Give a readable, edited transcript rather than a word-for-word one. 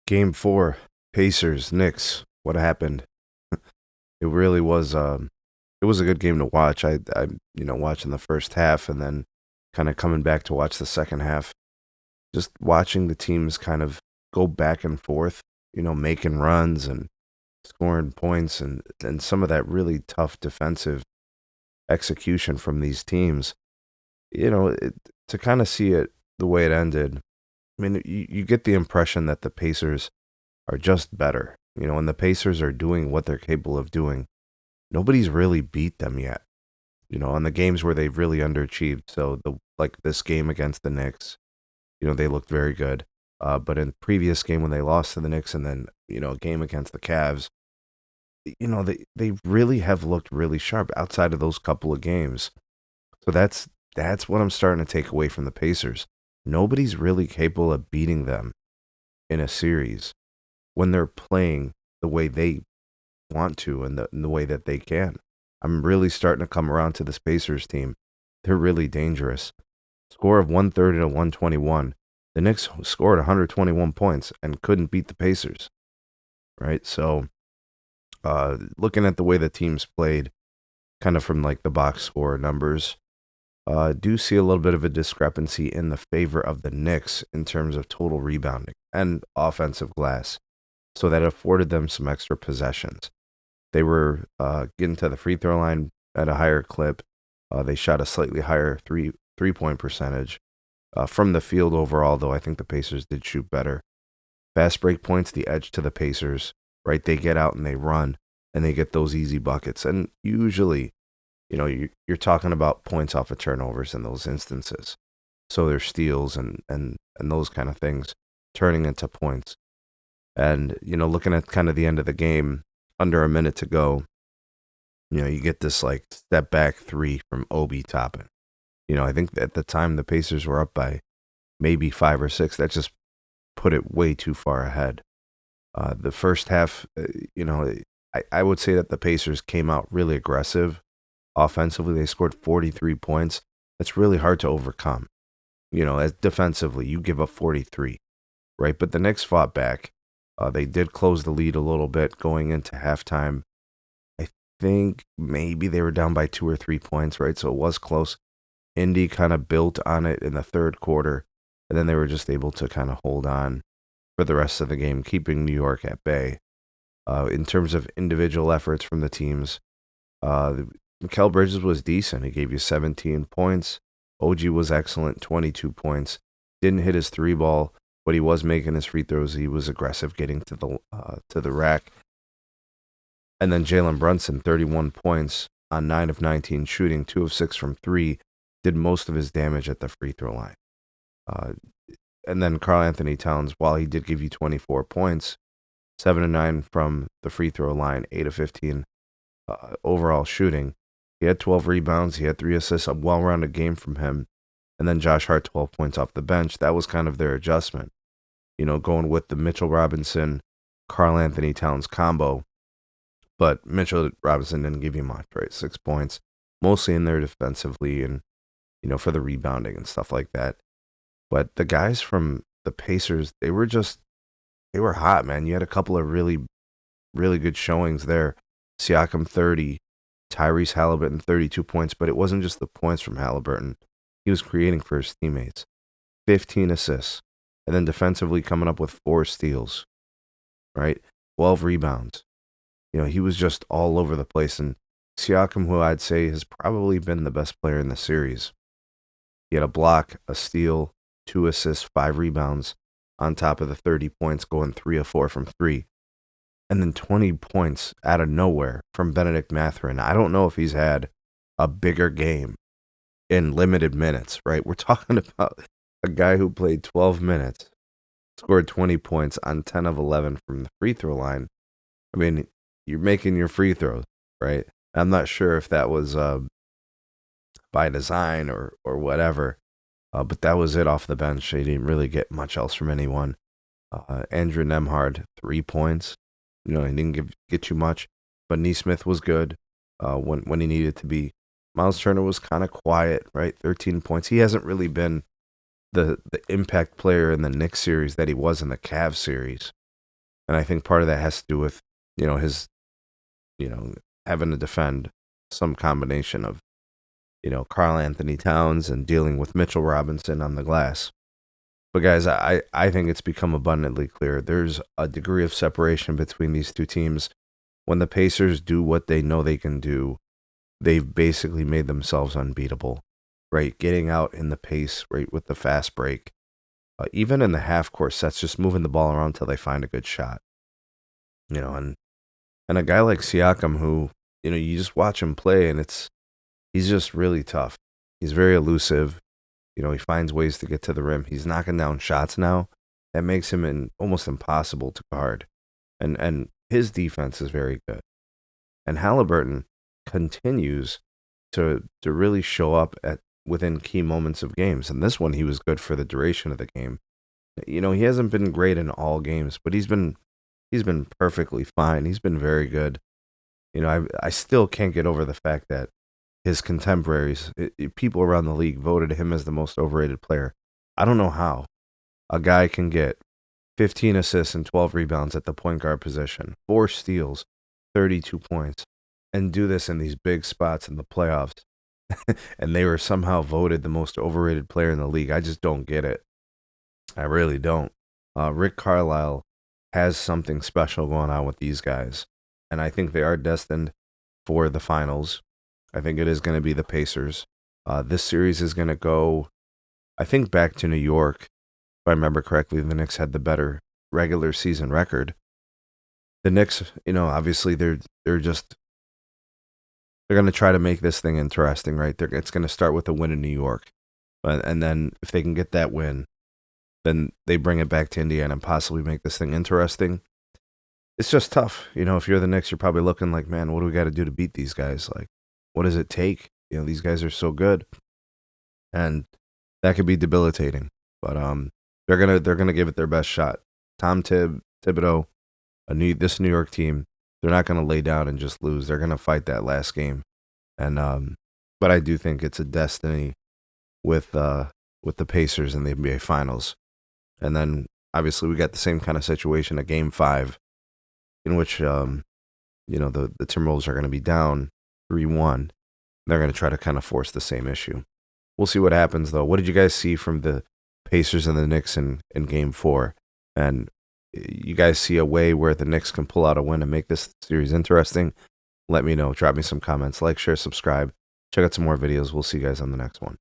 Game four, Pacers, Knicks. What happened? It really was. It was a good game to watch. Watching the first half and then kind of coming back to watch the second half. Just watching the teams kind of go back and forth. Making runs and scoring points and some of that really tough defensive execution from these teams. To kind of see it the way it ended. I mean, you get the impression that the Pacers are just better. And the Pacers are doing what they're capable of doing. Nobody's really beat them yet. On the games where they've really underachieved. So like this game against the Knicks, they looked very good. But in the previous game when they lost to the Knicks and then, a game against the Cavs, they really have looked really sharp outside of those couple of games. So that's what I'm starting to take away from the Pacers. Nobody's really capable of beating them in a series when they're playing the way they want to and the way that they can. I'm really starting to come around to this Pacers team. They're really dangerous. Score of 130 to 121. The Knicks scored 121 points and couldn't beat the Pacers. Right? So, looking at the way the teams played, kind of from like the box score numbers, do see a little bit of a discrepancy in the favor of the Knicks in terms of total rebounding and offensive glass. So that afforded them some extra possessions. They were getting to the free throw line at a higher clip. They shot a slightly higher three-point percentage. From the field overall, though, I think the Pacers did shoot better. Fast break points, the edge to the Pacers, right? They get out and they run, and they get those easy buckets. And usually, you're talking about points off of turnovers in those instances. So there's steals and those kind of things turning into points. And, looking at kind of the end of the game, under a minute to go, you get this like step back three from Obi Toppin. I think at the time the Pacers were up by maybe 5 or 6. That just put it way too far ahead. The first half, I would say that the Pacers came out really aggressive. Offensively, they scored 43 points. That's really hard to overcome. As defensively, you give up 43, right? But the Knicks fought back. They did close the lead a little bit going into halftime. I think maybe they were down by 2 or 3 points, right? So it was close. Indy kind of built on it in the third quarter, and then they were just able to kind of hold on for the rest of the game, keeping New York at bay. In terms of individual efforts from the teams, Mikal Bridges was decent. He gave you 17 points. OG was excellent, 22 points. Didn't hit his three ball, but he was making his free throws. He was aggressive getting to the rack. And then Jalen Brunson, 31 points on 9 of 19 shooting, 2 of 6 from 3, did most of his damage at the free throw line. And then Karl Anthony Towns, while he did give you 24 points, 7 of 9 from the free throw line, 8 of 15 overall shooting. He had 12 rebounds. He had 3 assists, a well-rounded game from him. And then Josh Hart, 12 points off the bench. That was kind of their adjustment. Going with the Mitchell Robinson, Karl Anthony Towns combo. But Mitchell Robinson didn't give you much, right? 6 points, mostly in there defensively and, for the rebounding and stuff like that. But the guys from the Pacers, they were hot, man. You had a couple of really, really good showings there. Siakam, 30, Tyrese Halliburton, 32 points. But it wasn't just the points from Halliburton. He was creating for his teammates. 15 assists. And then defensively coming up with 4 steals, right? 12 rebounds. He was just all over the place. And Siakam, who I'd say has probably been the best player in the series. He had a block, a steal, 2 assists, 5 rebounds on top of the 30 points, going 3 of 4 from 3. And then 20 points out of nowhere from Benedict Mathurin. I don't know if he's had a bigger game in limited minutes, right? We're talking about a guy who played 12 minutes, scored 20 points on 10 of 11 from the free throw line. I mean, you're making your free throws, right? I'm not sure if that was by design or whatever, but that was it off the bench. He didn't really get much else from anyone. Andrew Nemhard, 3 points. He didn't get you much, but Neesmith was good when he needed to be. Miles Turner was kind of quiet, right? 13 points. He hasn't really been the impact player in the Knicks series that he was in the Cavs series. And I think part of that has to do with, his, you know, having to defend some combination of, Karl Anthony Towns and dealing with Mitchell Robinson on the glass. But guys, I think it's become abundantly clear there's a degree of separation between these two teams. When the Pacers do what they know they can do, they've basically made themselves unbeatable, right? Getting out in the pace, right, with the fast break. Even in the half court sets, just moving the ball around until they find a good shot. And a guy like Siakam who, you just watch him play and he's just really tough. He's very elusive. He finds ways to get to the rim. He's knocking down shots now. That makes him almost impossible to guard. And his defense is very good. And Halliburton continues to really show up within key moments of games. And this one, he was good for the duration of the game. He hasn't been great in all games, but he's been perfectly fine. He's been very good. I still can't get over the fact that his contemporaries, people around the league, voted him as the most overrated player. I don't know how a guy can get 15 assists and 12 rebounds at the point guard position, 4 steals, 32 points, and do this in these big spots in the playoffs. And they were somehow voted the most overrated player in the league. I just don't get it. I really don't. Rick Carlisle has something special going on with these guys. And I think they are destined for the finals. I think it is going to be the Pacers. This series is going to go, I think, back to New York. If I remember correctly, the Knicks had the better regular season record. The Knicks, obviously they're going to try to make this thing interesting, right? It's going to start with a win in New York. And then if they can get that win, then they bring it back to Indiana and possibly make this thing interesting. It's just tough. If you're the Knicks, you're probably looking like, man, what do we got to do to beat these guys? Like, what does it take? These guys are so good. And that could be debilitating. But they're gonna give it their best shot. Tom Thibodeau, this New York team, they're not gonna lay down and just lose. They're gonna fight that last game. And but I do think it's a destiny with the Pacers in the NBA Finals. And then obviously we got the same kind of situation at Game 5, in which the Timberwolves are going to be down 3-1. They're going to try to kind of force the same issue. We'll see what happens, though. What did you guys see from the Pacers and the Knicks in Game 4? And you guys see a way where the Knicks can pull out a win and make this series interesting? Let me know. Drop me some comments. Like, share, subscribe. Check out some more videos. We'll see you guys on the next one.